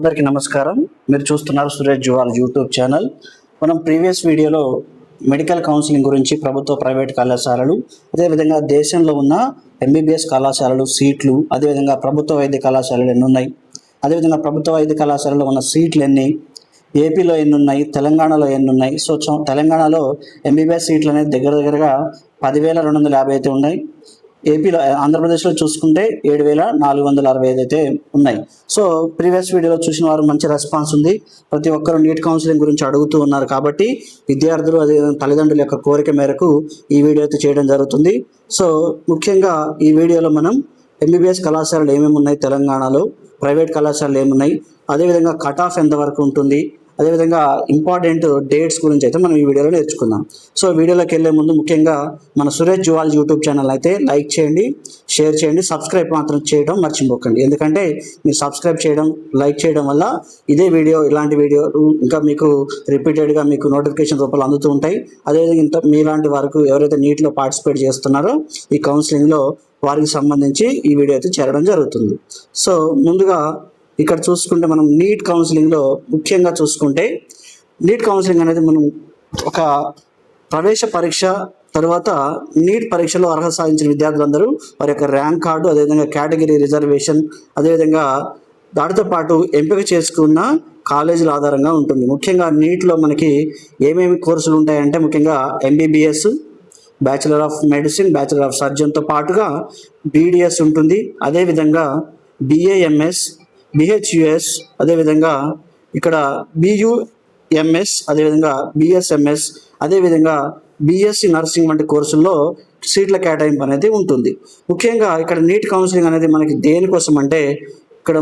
అందరికీ నమస్కారం. మీరు చూస్తున్నారు సురేష్ జువాల్ యూట్యూబ్ ఛానల్. మనం ప్రీవియస్ వీడియోలో మెడికల్ కౌన్సిలింగ్ గురించి, ప్రభుత్వ ప్రైవేట్ కళాశాలలు, అదేవిధంగా దేశంలో ఉన్న ఎంబీబీఎస్ కళాశాలలు సీట్లు, అదేవిధంగా ప్రభుత్వ వైద్య కళాశాలలు ఎన్ని ఉన్నాయి, అదేవిధంగా ప్రభుత్వ వైద్య కళాశాలలో ఉన్న సీట్లు ఎన్ని, ఏపీలో ఎన్ని ఉన్నాయి, తెలంగాణలో ఎన్ని ఉన్నాయి. సో తెలంగాణలో ఎంబీబీఎస్ సీట్లు అనేది దగ్గరగా 10,250 అయితే ఉన్నాయి. ఏపీలో, ఆంధ్రప్రదేశ్లో చూసుకుంటే 7,465 అయితే ఉన్నాయి. సో ప్రీవియస్ వీడియోలో చూసిన వారు మంచి రెస్పాన్స్ ఉంది. ప్రతి ఒక్కరు నీట్ కౌన్సిలింగ్ గురించి అడుగుతూ ఉన్నారు కాబట్టి విద్యార్థులు అదే తల్లిదండ్రుల యొక్క కోరిక మేరకు ఈ వీడియో అయితే చేయడం జరుగుతుంది. సో ముఖ్యంగా ఈ వీడియోలో మనం ఎంబీబీఎస్ కళాశాలలు ఏమేమి ఉన్నాయి తెలంగాణలో, ప్రైవేట్ కళాశాలలు ఏమున్నాయి, అదేవిధంగా కట్ ఆఫ్ ఎంతవరకు ఉంటుంది, అదేవిధంగా ఇంపార్టెంట్ డేట్స్ గురించి అయితే మనం ఈ వీడియోలో నేర్చుకుందాం. సో వీడియోలోకి వెళ్ళే ముందు ముఖ్యంగా మన సురేష్ జువాల్ యూట్యూబ్ ఛానల్ అయితే లైక్ చేయండి, షేర్ చేయండి, సబ్స్క్రైబ్ మాత్రం చేయడం మర్చిపోకండి. ఎందుకంటే మీరు సబ్స్క్రైబ్ చేయడం, లైక్ చేయడం వల్ల ఇదే వీడియో, ఇలాంటి వీడియో ఇంకా మీకు రిపీటెడ్గా మీకు నోటిఫికేషన్ రూపంలో అందుతూ ఉంటాయి. అదేవిధంగా మీలాంటి వారికి ఎవరైతే నీట్లో పార్టిసిపేట్ చేస్తున్నారో ఈ కౌన్సిలింగ్లో వారికి సంబంధించి ఈ వీడియో అయితే చేరడం జరుగుతుంది. సో ముందుగా ఇక్కడ చూసుకుంటే మనం నీట్ కౌన్సిలింగ్లో ముఖ్యంగా చూసుకుంటే, నీట్ కౌన్సిలింగ్ అనేది మనం ఒక ప్రవేశ పరీక్ష తర్వాత నీట్ పరీక్షలో అర్హత సాధించిన విద్యార్థులందరూ వారి యొక్క ర్యాంక్ కార్డు, అదేవిధంగా కేటగిరీ రిజర్వేషన్, అదేవిధంగా దాటితో పాటు ఎంపిక చేసుకున్న కాలేజీల ఆధారంగా ఉంటుంది. ముఖ్యంగా నీట్లో మనకి ఏమేమి కోర్సులు ఉంటాయంటే ముఖ్యంగా MBBS, bachelor of medicine, bachelor of సర్జన్తో పాటుగా బీడీఎస్ ఉంటుంది. అదేవిధంగా బిఏఎంఎస్, బిహెచ్యుఎస్, అదేవిధంగా ఇక్కడ బియుఎంఎస్, అదేవిధంగా బిఎస్ఎంఎస్, అదేవిధంగా బిఎస్సి నర్సింగ్ వంటి కోర్సుల్లో సీట్ల కేటాయింపు అనేది ఉంటుంది. ముఖ్యంగా ఇక్కడ నీట్ కౌన్సిలింగ్ అనేది మనకి దేనికోసం అంటే, ఇక్కడ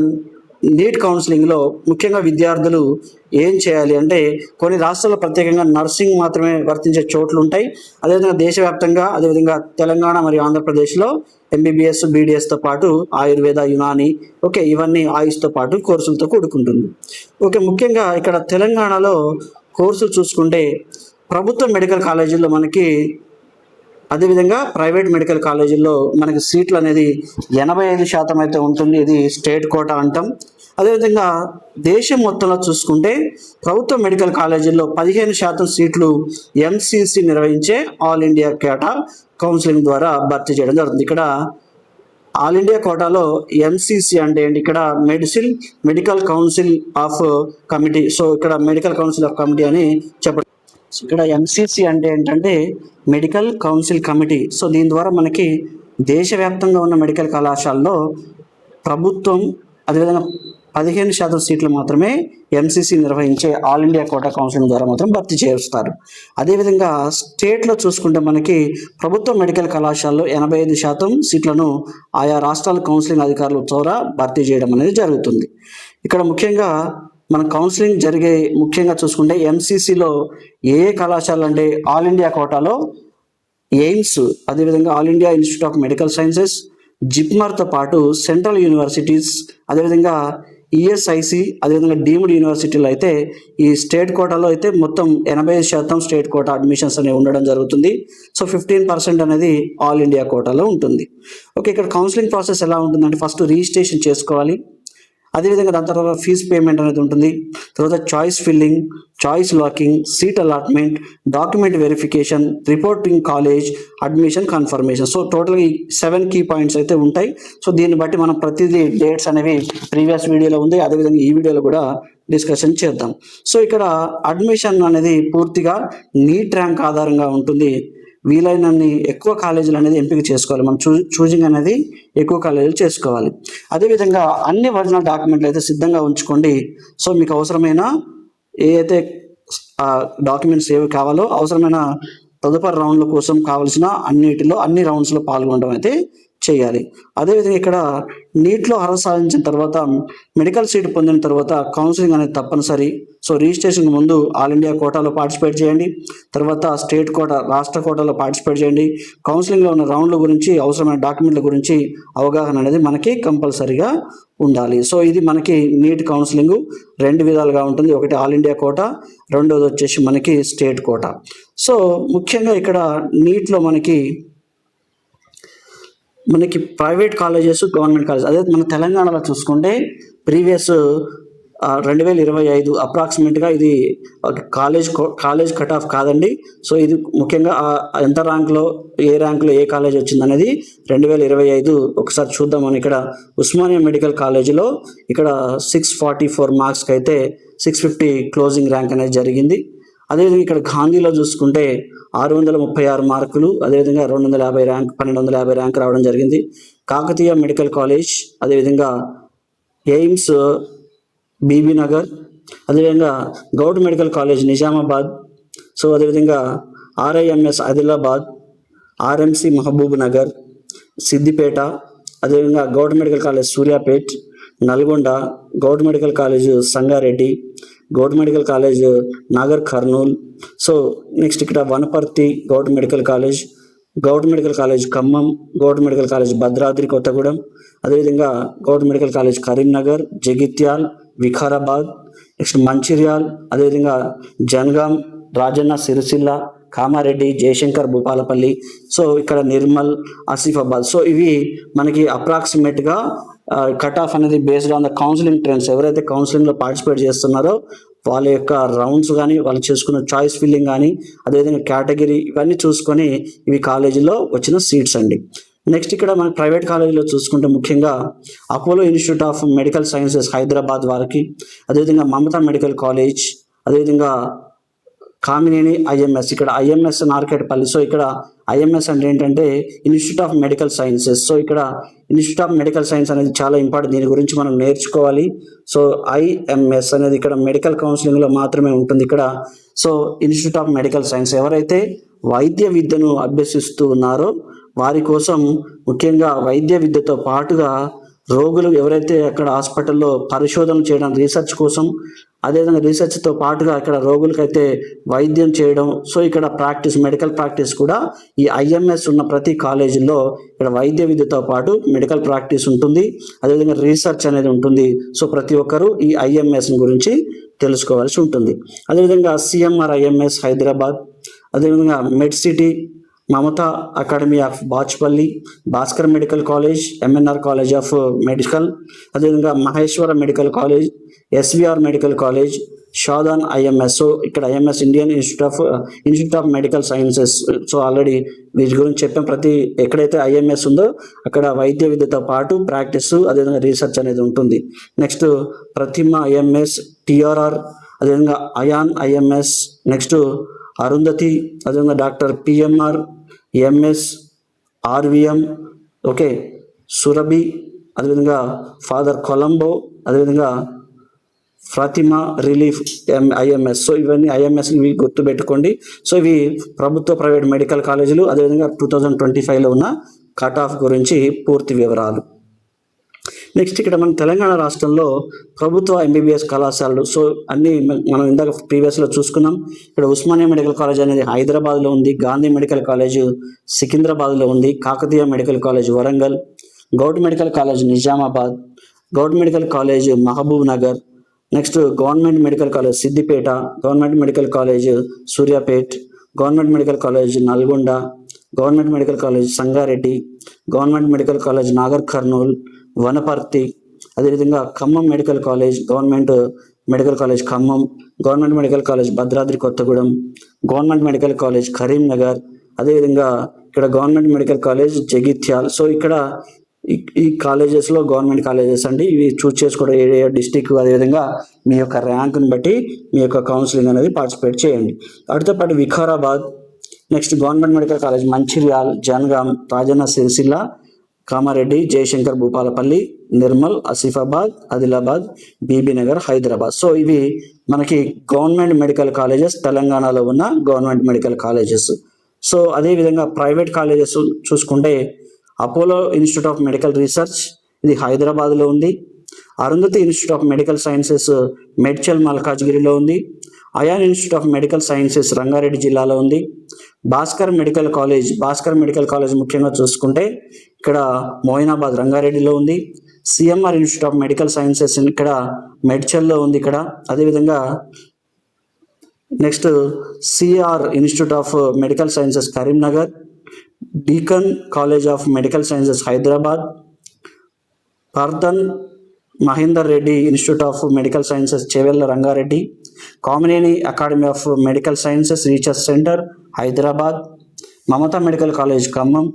నీట్ కౌన్సిలింగ్లో ముఖ్యంగా విద్యార్థులు ఏం చేయాలి అంటే, కొన్ని రాష్ట్రాల్లో ప్రత్యేకంగా నర్సింగ్ మాత్రమే వర్తించే చోట్లు ఉంటాయి. అదేవిధంగా దేశవ్యాప్తంగా, అదేవిధంగా తెలంగాణ మరియు ఆంధ్రప్రదేశ్లో ఎంబీబీఎస్, బీడీఎస్తో పాటు ఆయుర్వేద, యునాని, ఇవన్నీ ఆయుష్తో పాటు కోర్సులతో కూడుకుంటుంది. ముఖ్యంగా ఇక్కడ తెలంగాణలో కోర్సులు చూసుకుంటే ప్రభుత్వ మెడికల్ కాలేజీల్లో మనకి, అదేవిధంగా ప్రైవేట్ మెడికల్ కాలేజీల్లో మనకి సీట్లు అనేది 85% అయితే ఉంటుంది. ఇది స్టేట్ కోటా అంటాం. అదేవిధంగా దేశం మొత్తంలో చూసుకుంటే ప్రభుత్వ మెడికల్ కాలేజీల్లో 15% సీట్లు ఎంసీసీ నిర్వహించే ఆల్ ఇండియా కోటా కౌన్సిలింగ్ ద్వారా భర్తీ చేయడం జరుగుతుంది. ఇక్కడ ఆల్ ఇండియా కోటాలో ఎంసీసీ అంటే ఏంటి, ఇక్కడ medical council of committee. So ఇక్కడ మెడికల్ కౌన్సిల్ ఆఫ్ కమిటీ అని చెప్పడం. ఇక్కడ ఎంసీసీ అంటే ఏంటంటే మెడికల్ కౌన్సిల్ కమిటీ. సో దీని ద్వారా మనకి దేశవ్యాప్తంగా ఉన్న మెడికల్ కళాశాలలో ప్రభుత్వం అదేవిధంగా 15% సీట్లు మాత్రమే ఎంసీసీ నిర్వహించే ఆల్ ఇండియా కోటా కౌన్సిలింగ్ ద్వారా మాత్రం భర్తీ చేస్తారు. అదేవిధంగా స్టేట్లో చూసుకుంటే మనకి ప్రభుత్వ మెడికల్ కళాశాలలో 85% సీట్లను ఆయా రాష్ట్రాల కౌన్సిలింగ్ అధికారుల ద్వారా భర్తీ చేయడం అనేది జరుగుతుంది. ఇక్కడ ముఖ్యంగా మన కౌన్సిలింగ్ జరిగే ముఖ్యంగా చూసుకుంటే ఎంసీసీలో ఏ కళాశాలలు అంటే ఆల్ ఇండియా కోటాలో ఎయిమ్స్, అదేవిధంగా all India institute of medical sciences, జిప్మర్తో పాటు సెంట్రల్ యూనివర్సిటీస్, అదేవిధంగా ఈఎస్ఐసి, అదేవిధంగా డీమ్డ్ యూనివర్సిటీలో అయితే ఈ స్టేట్ కోటాలో అయితే మొత్తం 85% స్టేట్ కోటా అడ్మిషన్స్ అనేవి ఉండడం జరుగుతుంది. సో 15% అనేది ఆల్ ఇండియా కోటాలో ఉంటుంది. ఇక్కడ కౌన్సిలింగ్ ప్రాసెస్ ఎలా ఉంటుందంటే, ఫస్ట్ రిజిస్ట్రేషన్ చేసుకోవాలి. అదేవిధంగా దాని తర్వాత ఫీజు పేమెంట్ అనేది ఉంటుంది. తర్వాత choice filling, choice locking, seat allotment, document verification, reporting college, admission confirmation. So టోటల్గా 7 కీ పాయింట్స్ అయితే ఉంటాయి. సో దీన్ని బట్టి మనం ప్రతిదీ డేట్స్ అనేవి ప్రీవియస్ వీడియోలో ఉంది, అదేవిధంగా ఈ వీడియోలో కూడా డిస్కషన్ చేద్దాం. సో ఇక్కడ అడ్మిషన్ అనేది పూర్తిగా నీట్ ర్యాంక్ ఆధారంగా ఉంటుంది. వీలైనన్ని ఎక్కువ కాలేజీలు అనేది ఎంపిక చేసుకోవాలి. మనం చూజింగ్ అనేది ఎక్కువ కాలేజీలు చేసుకోవాలి. అదేవిధంగా అన్ని ఒరిజినల్ డాక్యుమెంట్లు అయితే సిద్ధంగా ఉంచుకోండి. సో మీకు అవసరమైన ఏ అయితే డాక్యుమెంట్స్ ఏవి కావాలో, అవసరమైన తదుపరి రౌండ్ల కోసం కావాల్సిన అన్ని రౌండ్స్లో పాల్గొనడం అయితే చేయాలి. అదేవిధంగా ఇక్కడ నీట్లో అర్హత సాధించిన తర్వాత, మెడికల్ సీట్ పొందిన తర్వాత కౌన్సిలింగ్ అనేది తప్పనిసరి. సో రిజిస్ట్రేషన్ ముందు ఆల్ ఇండియా కోటాలో పార్టిసిపేట్ చేయండి, తర్వాత స్టేట్ కోటా, రాష్ట్ర కోటాలో పార్టిసిపేట్ చేయండి. కౌన్సిలింగ్లో ఉన్న రౌండ్ల గురించి, అవసరమైన డాక్యుమెంట్ల గురించి అవగాహన అనేది మనకి కంపల్సరీగా ఉండాలి. సో ఇది మనకి నీట్ కౌన్సిలింగ్ 2 విధాలుగా ఉంటుంది. ఒకటి ఆల్ ఇండియా కోటా, రెండోది వచ్చేసి మనకి స్టేట్ కోటా. సో ముఖ్యంగా ఇక్కడ నీట్లో మనకి ప్రైవేట్ కాలేజెస్, గవర్నమెంట్ కాలేజెస్, అదే మన తెలంగాణలో చూసుకుంటే ప్రీవియస్ 2025 అప్రాక్సిమేట్గా ఇది కాలేజ్ కట్ ఆఫ్ కాదండి. సో ఇది ముఖ్యంగా ఎంత ర్యాంక్లో ఏ కాలేజ్ వచ్చింది అనేది 2025 ఒకసారి చూద్దామని. ఇక్కడ ఉస్మానియా మెడికల్ కాలేజీలో ఇక్కడ 644 మార్క్స్కి అయితే 650 క్లోజింగ్ ర్యాంక్ అనేది జరిగింది. అదేవిధంగా ఇక్కడ గాంధీలో చూసుకుంటే 636 మార్కులు, అదేవిధంగా 1250 ర్యాంక్ రావడం జరిగింది. కాకతీయ మెడికల్ కాలేజ్, అదేవిధంగా ఎయిమ్స్ బీబీ నగర్, అదేవిధంగా govt medical college Nizamabad, so అదేవిధంగా RIMS Adilabad, RMC Mahabubnagar, Siddipet, అదేవిధంగా govt medical college Suryapet, Nalgonda, govt medical college Sangareddy, govt medical college Nagarkurnool. So next ఇక్కడ Wanaparthy govt medical college Khammam, govt medical college Bhadradri Kothagudem, అదేవిధంగా govt medical college Karimnagar, Jagtial, Vikarabad, next Mancherial, అదేవిధంగా Jangaon, Rajanna Sircilla, Kamareddy, Jayashankar Bhupalpally, so ఇక్కడ Nirmal, Asifabad. So ఇవి మనకి అప్రాక్సిమేట్గా cut off అనేది based on the counselling trends. ఎవరైతే కౌన్సిలింగ్లో పార్టిసిపేట్ చేస్తున్నారో వాళ్ళ యొక్క రౌండ్స్ కానీ, వాళ్ళు చేసుకున్న చాయిస్ ఫిల్లింగ్ కానీ, అదేవిధంగా కేటగిరీ, ఇవన్నీ చూసుకొని ఇవి కాలేజీలో వచ్చిన సీట్స్ అండి. నెక్స్ట్ ఇక్కడ మన ప్రైవేట్ కాలేజీలో చూసుకుంటే ముఖ్యంగా Apollo institute of medical sciences Hyderabad వారికి, అదేవిధంగా మమతా మెడికల్ కాలేజ్, అదేవిధంగా కామినేని ఐఎంఎస్, ఇక్కడ ఐఎంఎస్ నార్కెట్పల్లి. సో ఇక్కడ ఐఎంఎస్ అంటే ఏంటంటే institute of medical sciences. So ఇక్కడ ఇన్స్టిట్యూట్ ఆఫ్ మెడికల్ సైన్స్ అనేది చాలా ఇంపార్టెంట్, దీని గురించి మనం నేర్చుకోవాలి. సో ఐఎంఎస్ అనేది ఇక్కడ మెడికల్ కౌన్సిలింగ్లో మాత్రమే ఉంటుంది ఇక్కడ. So institute of medical science ఎవరైతే వైద్య విద్యను అభ్యసిస్తూ ఉన్నారో వారి కోసం, ముఖ్యంగా వైద్య విద్యతో పాటుగా రోగులు ఎవరైతే అక్కడ హాస్పిటల్లో పరిశోధన చేయడం, రీసెర్చ్ కోసం, అదేవిధంగా రీసెర్చ్తో పాటుగా ఇక్కడ రోగులకైతే వైద్యం చేయడం, సో ఇక్కడ మెడికల్ ప్రాక్టీస్ కూడా ఈ ఐఎంఎస్ ఉన్న ప్రతి కాలేజీలో ఇక్కడ వైద్య విద్యతో పాటు మెడికల్ ప్రాక్టీస్ ఉంటుంది, అదేవిధంగా రీసెర్చ్ అనేది ఉంటుంది. సో ప్రతి ఒక్కరూ ఈ ఐఎంఎస్ గురించి తెలుసుకోవాల్సి ఉంటుంది. అదేవిధంగా సిఎంఆర్ ఐఎంఎస్ హైదరాబాద్, అదేవిధంగా med city, Mamata academy of Bachupally, Bhaskar medical college, MNR college of medical, అదేవిధంగా Maheshwara medical college, SVR medical college, Shadan IMS. So ఇక్కడ IMS Indian institute of medical sciences. So already వీటి గురించి చెప్పాం. ఎక్కడైతే ఐఎంఎస్ ఉందో అక్కడ వైద్య విద్యతో పాటు ప్రాక్టీస్, అదేవిధంగా రీసెర్చ్ అనేది ఉంటుంది. నెక్స్ట్ ప్రతిమ ఐఎంఎస్, టిఆర్ఆర్, అదేవిధంగా అయాన్ ఐఎంఎస్, నెక్స్ట్ అరుంధతి, అదేవిధంగా doctor PMR MS, RVM, okay, Surabhi, అదేవిధంగా ఫాదర్ కొలంబో, అదేవిధంగా ఫాతిమా రిలీఫ్ ఐఎంఎస్. సో ఇవన్నీ ఐఎంఎస్ ఇవి గుర్తుపెట్టుకోండి. సో ఇవి ప్రభుత్వ ప్రైవేట్ మెడికల్ కాలేజీలు, అదేవిధంగా 2025లో ఉన్న కట్ ఆఫ్ గురించి పూర్తి వివరాలు. నెక్స్ట్ ఇక్కడ మన తెలంగాణ రాష్ట్రంలో ప్రభుత్వ ఎంబీబీఎస్ కళాశాలలు, సో అన్నీ మనం ఇందాక ప్రీవియస్లో చూసుకున్నాం. ఇక్కడ ఉస్మానియా మెడికల్ కాలేజ్ అనేది హైదరాబాద్లో ఉంది, గాంధీ మెడికల్ కాలేజ్ సికింద్రాబాద్లో ఉంది, Kakatiya medical college Warangal, govt medical college Nizamabad, govt medical college Mahabubnagar, next government medical college Siddipet, government medical college Suryapet, government medical college Nalgonda, government medical college Sangareddy, government medical college Nagarkurnool, Wanaparthy, అదేవిధంగా Khammam medical college, government medical college Khammam, government medical college Bhadradri Kothagudem, government medical college Karimnagar, అదేవిధంగా ఇక్కడ government medical college Jagtial. So ఇక్కడ ఈ కాలేజెస్లో government colleges అండి, ఇవి చూస్ చేసుకోవడం ఏ district, అదేవిధంగా మీ యొక్క ర్యాంకుని బట్టి మీ యొక్క కౌన్సిలింగ్ అనేది పార్టిసిపేట్ చేయండి. వాటితో పాటు Vikarabad, next government medical college Mancherial, Jangaon, Rajanna Sircilla, Kamareddy, Jayashankar Bhupalpally, Nirmal, Asifabad, Adilabad, Bibinagar, Hyderabad. So ఇవి మనకి గవర్నమెంట్ మెడికల్ కాలేజెస్, తెలంగాణలో ఉన్న గవర్నమెంట్ మెడికల్ కాలేజెస్. సో అదేవిధంగా ప్రైవేట్ కాలేజెస్ చూసుకుంటే Apollo institute of medical research, ఇది హైదరాబాద్లో ఉంది. Arundhati institute of medical sciences Medchal మల్కాజ్గిరిలో ఉంది. Ayaan institute of medical sciences Rangareddy జిల్లాలో ఉంది. భాస్కర్ మెడికల్ కాలేజ్ ముఖ్యంగా చూసుకుంటే ఇక్కడ మోయినాబాద్ రంగారెడ్డిలో ఉంది. CMR institute of medical sciences ఇక్కడ మేడ్చల్లో ఉంది ఇక్కడ. అదేవిధంగా next CR institute of medical sciences Karimnagar, Deccan college of medical sciences Hyderabad, పర్దన్ Mahender Reddy institute of medical sciences Chevella Rangareddy, Kamineni academy of medical sciences research centre Hyderabad, Mamata medical college Khammam,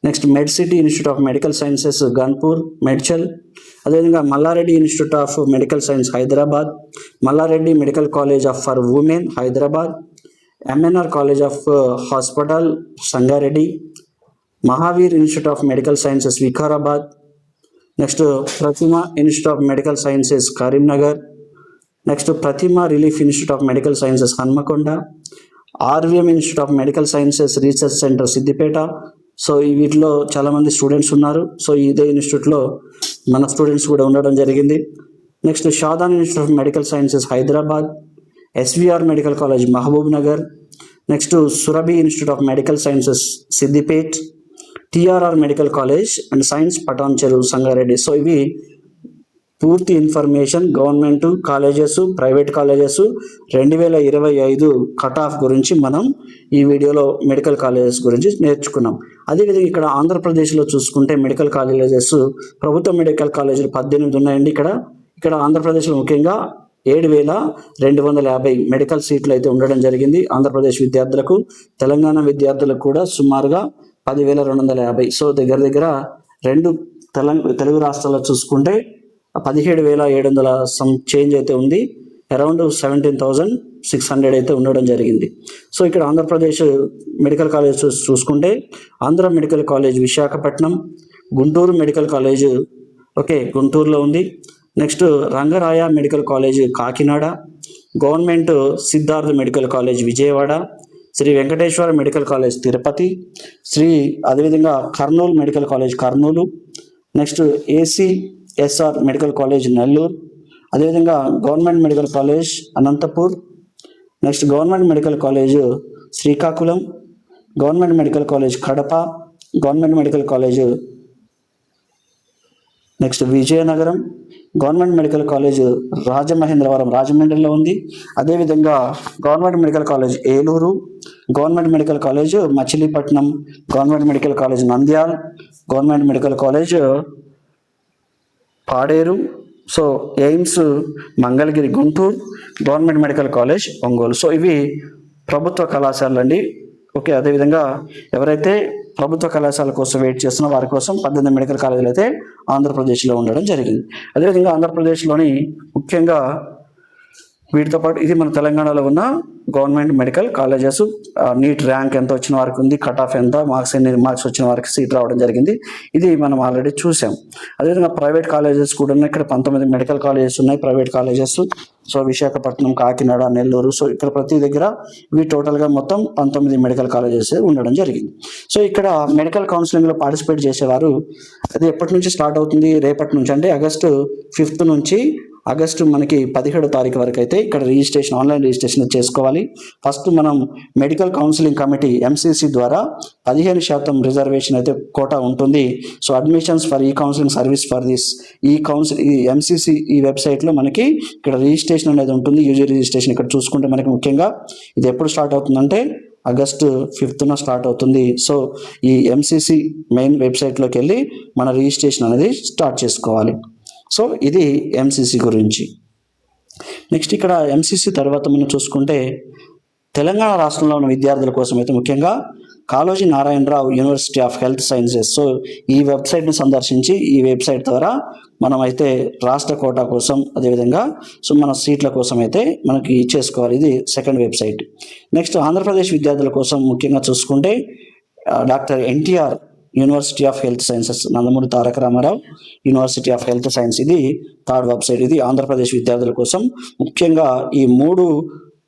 next med city institute of medical sciences Ghanpur Medchal, అదేవిధంగా Malla Reddy institute of medical science Hyderabad, Malla Reddy medical college of for women Hyderabad, MNR college of hospital Sangareddy, Mahavir institute of medical sciences Vikarabad, next Prathima institute of medical sciences Karimnagar, next Prathima relief institute of medical sciences Hanamkonda, RVM institute of medical sciences research centre Siddipet. So వీటిలో చాలామంది students ఉన్నారు. So ఇదే ఇన్స్టిట్యూట్లో మన students కూడా ఉండడం జరిగింది. Next Shadan institute of medical sciences Hyderabad, ఎస్విఆర్ medical college Mahabubnagar, next Surabhi institute of medical sciences Siddipet, టిఆర్ఆర్ medical college and science Patancheru Sangareddy. So ఇవి పూర్తి information government colleges, private colleges 2025 cut off గురించి మనం ఈ వీడియోలో మెడికల్ కాలేజెస్ గురించి నేర్చుకున్నాం. అదేవిధంగా ఇక్కడ ఆంధ్రప్రదేశ్లో చూసుకుంటే మెడికల్ కాలేజెస్, ప్రభుత్వ మెడికల్ కాలేజీలు 18 ఉన్నాయండి. ఇక్కడ ఆంధ్రప్రదేశ్లో ముఖ్యంగా 7,250 మెడికల్ సీట్లు అయితే ఉండడం జరిగింది ఆంధ్రప్రదేశ్ విద్యార్థులకు. తెలంగాణ విద్యార్థులకు కూడా సుమారుగా 10,250. సో దగ్గర రెండు తెలుగు రాష్ట్రాల్లో చూసుకుంటే 17,700 సమ్ చేంజ్ అయితే ఉంది. అరౌండ్ 17,600 అయితే ఉండడం జరిగింది. సో ఇక్కడ ఆంధ్రప్రదేశ్ మెడికల్ కాలేజ్ చూసుకుంటే Andhra medical college Visakhapatnam, Guntur medical college గుంటూరులో ఉంది. Next Rangaraya medical college Kakinada, government Siddhartha medical college Vijayawada, Sri Venkateswara medical college Tirupati, అదేవిధంగా Kurnool medical college Kurnool, next ACSR medical college Nellore, అదేవిధంగా government medical college Anantapur, next government medical college Srikakulam, government medical college Kadapa, government medical college next Vizianagaram, government medical college Rajamahendravaram రాజమండ్రిలో ఉంది. అదేవిధంగా government medical college Eluru, government medical college Machilipatnam, government medical college Nandyal, government medical college Paderu, so AIIMS Mangalagiri Guntur, government medical college Ongole. So ఇవి ప్రభుత్వ కళాశాలలు అండి. అదేవిధంగా ఎవరైతే ప్రభుత్వ కళాశాల కోసం వెయిట్ చేస్తున్న వారి కోసం 18 మెడికల్ కాలేజీలు అయితే ఆంధ్రప్రదేశ్లో ఉండడం జరిగింది. అదేవిధంగా ఆంధ్రప్రదేశ్లోని ముఖ్యంగా వీటితో పాటు ఇది మన తెలంగాణలో ఉన్న government medical colleges. NEET rank ఎంత వచ్చిన వారికి ఉంది, కట్ ఆఫ్ ఎంత, ఎన్ని మార్క్స్ వచ్చిన వారికి సీట్ రావడం జరిగింది. ఇది మనం ఆల్రెడీ చూసాం. అదేవిధంగా ప్రైవేట్ కాలేజెస్ కూడా ఉన్నాయి. ఇక్కడ 19 మెడికల్ కాలేజెస్ ఉన్నాయి private colleges. So Visakhapatnam, Kakinada, Nellore, so ఇక్కడ ప్రతి దగ్గర ఇవి టోటల్గా మొత్తం 19 మెడికల్ కాలేజెస్ ఉండడం జరిగింది. సో ఇక్కడ మెడికల్ కౌన్సిలింగ్లో పార్టిసిపేట్ చేసేవారు అది ఎప్పటి నుంచి స్టార్ట్ అవుతుంది, రేపటి నుంచి అంటే August 5th నుంచి ఆగస్టు మనకి 17వ తారీఖు వరకు అయితే ఇక్కడ ఆన్లైన్ రిజిస్ట్రేషన్ చేసుకోవాలి. ఫస్ట్ మనం మెడికల్ కౌన్సిలింగ్ కమిటీ MCC ద్వారా 15% రిజర్వేషన్ అయితే కోటా ఉంటుంది. సో అడ్మిషన్స్ ఫర్ ఈ కౌన్సిలింగ్ సర్వీస్ ఫర్ దిస్ ఈ MCC ఈ వెబ్సైట్లో మనకి ఇక్కడ రిజిస్ట్రేషన్ అనేది ఉంటుంది. యూజర్ రిజిస్ట్రేషన్ ఇక్కడ చూసుకుంటే మనకి ముఖ్యంగా ఇది ఎప్పుడు స్టార్ట్ అవుతుందంటే August 5th స్టార్ట్ అవుతుంది. సో ఈ MCC మెయిన్ వెబ్సైట్లోకి వెళ్ళి మన రిజిస్ట్రేషన్ అనేది స్టార్ట్ చేసుకోవాలి. సో ఇది MCC గురించి. నెక్స్ట్ ఇక్కడ MCC తర్వాత మనం చూసుకుంటే తెలంగాణ రాష్ట్రంలో ఉన్న విద్యార్థుల కోసం అయితే ముఖ్యంగా Kaloji Narayana Rao university of health sciences. So ఈ వెబ్సైట్ని సందర్శించి ఈ వెబ్సైట్ ద్వారా మనం అయితే రాష్ట్ర కోటా కోసం అదేవిధంగా సో మన సీట్ల కోసం అయితే మనకి చేసుకోవాలి. ఇది సెకండ్ వెబ్సైట్. నెక్స్ట్ ఆంధ్రప్రదేశ్ విద్యార్థుల కోసం ముఖ్యంగా చూసుకుంటే doctor NTR university of health sciences Nandamuri Taraka Ramarao university of health science ఇది థర్డ్ వెబ్సైట్. ఇది ఆంధ్రప్రదేశ్ విద్యార్థుల కోసం ముఖ్యంగా ఈ 3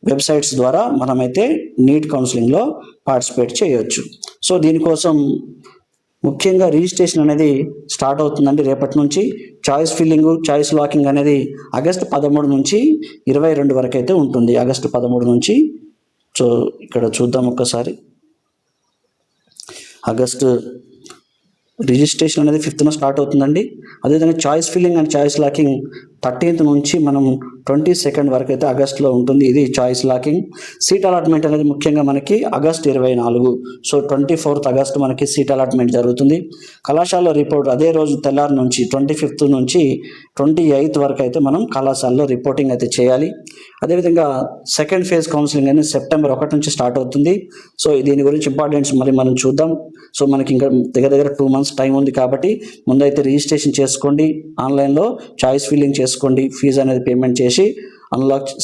వెబ్సైట్స్ ద్వారా మనమైతే నీట్ కౌన్సిలింగ్లో పార్టిసిపేట్ చేయొచ్చు. సో దీనికోసం ముఖ్యంగా రిజిస్ట్రేషన్ అనేది స్టార్ట్ అవుతుందండి రేపటి నుంచి. చాయిస్ ఫిల్లింగ్, చాయిస్ లాకింగ్ అనేది August 13 నుంచి 22 వరకు అయితే ఉంటుంది. August 13 నుంచి. సో ఇక్కడ చూద్దాం ఒక్కసారి. August రిజిస్ట్రేషన్ అనేది 5th స్టార్ట్ అవుతుందండి. అదేవిధంగా choice filling and choice locking 13th నుంచి మనం 22nd వరకు అయితే ఆగస్టులో ఉంటుంది. ఇది చాయిస్ లాకింగ్. సీట్ అలాట్మెంట్ అనేది ముఖ్యంగా మనకి ఆగస్ట్ 24, సో 24th ఆగస్ట్ మనకి సీట్ అలాట్మెంట్ జరుగుతుంది. కళాశాలలో రిపోర్ట్ అదే రోజు తెల్లారి నుంచి 25th నుంచి 28th వరకు అయితే మనం కళాశాలలో రిపోర్టింగ్ అయితే చేయాలి. అదేవిధంగా సెకండ్ ఫేజ్ కౌన్సిలింగ్ అనేది సెప్టెంబర్ 1 నుంచి స్టార్ట్ అవుతుంది. సో దీని గురించి ఇంపార్టెన్స్ మరి మనం చూద్దాం. సో మనకి ఇంకా దగ్గర 2 months టైం ఉంది కాబట్టి ముందైతే రిజిస్ట్రేషన్ చేసుకోండి, ఆన్లైన్లో చాయిస్ ఫిల్లింగ్ చేసుకోండి, ఫీజు అనేది పేమెంట్ చేసి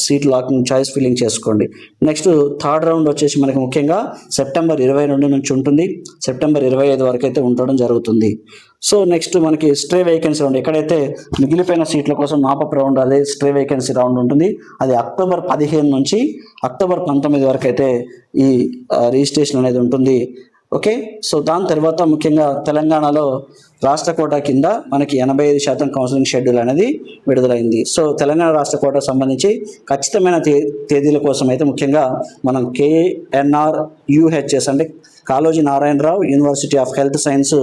సీట్ లాకింగ్ చాయిస్ ఫిల్లింగ్ చేసుకోండి. నెక్స్ట్ థర్డ్ రౌండ్ వచ్చేసి మనకి ముఖ్యంగా సెప్టెంబర్ 22 నుంచి ఉంటుంది, సెప్టెంబర్ 25 వరకు అయితే ఉండడం జరుగుతుంది. సో నెక్స్ట్ మనకి స్ట్రే వేకెన్సీ రౌండ్, ఎక్కడైతే మిగిలిపోయిన సీట్ల కోసం మాపప్ రౌండ్ అదే స్ట్రే వేకెన్సీ రౌండ్ ఉంటుంది. అది అక్టోబర్ 15 నుంచి అక్టోబర్ 19 వరకు అయితే ఈ రిజిస్ట్రేషన్ అనేది ఉంటుంది. ఓకే, సో దాని తర్వాత ముఖ్యంగా తెలంగాణలో రాష్ట్ర కోటా కింద మనకి 85% కౌన్సిలింగ్ షెడ్యూల్ అనేది విడుదలైంది. సో తెలంగాణ రాష్ట్ర కోటా సంబంధించి ఖచ్చితమైన తేదీల కోసం అయితే ముఖ్యంగా మనం KNRUHS అంటే Kaloji Narayana Rao university of health science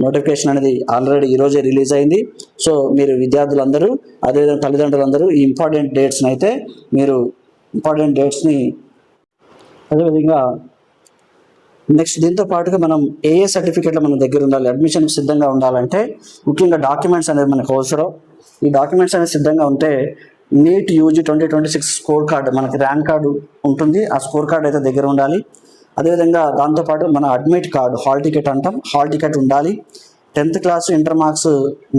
notification అనేది ఆల్రెడీ ఈరోజే రిలీజ్ అయింది. సో మీరు విద్యార్థులందరూ అదేవిధంగా తల్లిదండ్రులందరూ ఈ ఇంపార్టెంట్ డేట్స్ని అదేవిధంగా నెక్స్ట్ దీంతో పాటుగా మనం ఏ సర్టిఫికేట్లు మన దగ్గర ఉండాలి, అడ్మిషన్కి సిద్ధంగా ఉండాలంటే ముఖ్యంగా డాక్యుమెంట్స్ అనేది మనకు అవసరం. ఈ డాక్యుమెంట్స్ అనేది సిద్ధంగా ఉంటే నీట్ UG 2026 స్కోర్ కార్డ్, మనకి ర్యాంక్ కార్డు ఉంటుంది, ఆ స్కోర్ కార్డ్ అయితే దగ్గర ఉండాలి. అదేవిధంగా దాంతోపాటు మన అడ్మిట్ కార్డు, హాల్ టికెట్ అంటాం, హాల్ టికెట్ ఉండాలి. 10th class inter marks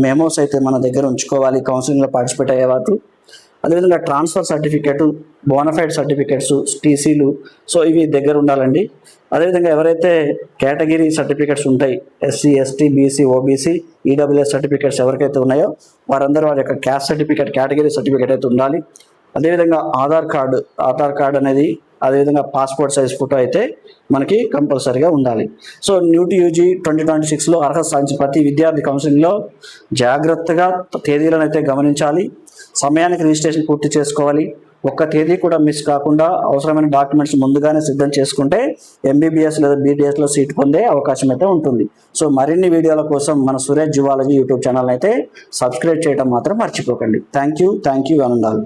memos అయితే మన దగ్గర ఉంచుకోవాలి కౌన్సిలింగ్లో పార్టిసిపేట్ అయ్యేవారు. అదేవిధంగా ట్రాన్స్ఫర్ సర్టిఫికేటు, బోనఫైడ్ సర్టిఫికేట్స్, TCలు, సో ఇవి దగ్గర ఉండాలండి. అదేవిధంగా ఎవరైతే కేటగిరీ సర్టిఫికేట్స్ ఉంటాయి, SC ST BC OBC EWS certificates ఎవరికైతే ఉన్నాయో వారందరూ వారి యొక్క క్యాస్ట్ సర్టిఫికేట్, కేటగిరీ సర్టిఫికేట్ అయితే ఉండాలి. అదేవిధంగా ఆధార్ కార్డు అనేది, అదేవిధంగా పాస్పోర్ట్ సైజ్ ఫోటో అయితే మనకి కంపల్సరీగా ఉండాలి. సో NEET UG 2026లో అర్హత సాధించిన ప్రతి విద్యార్థి కౌన్సిలింగ్లో జాగ్రత్తగా తేదీలను అయితే గమనించాలి, సమయానికి రిజిస్ట్రేషన్ పూర్తి చేసుకోవాలి. ఒక్క తేదీ కూడా మిస్ కాకుండా అవసరమైన డాక్యుమెంట్స్ ముందుగానే సిద్ధం చేసుకుంటే MBBS లేదా BDSలో సీట్ పొందే అవకాశం అయితే ఉంటుంది. సో మరిన్ని వీడియోల కోసం మన సురేష్ జువాలజీ యూట్యూబ్ ఛానల్ అయితే సబ్స్క్రైబ్ చేయడం మాత్రం మర్చిపోకండి. థ్యాంక్ యూ ఆనందాలు.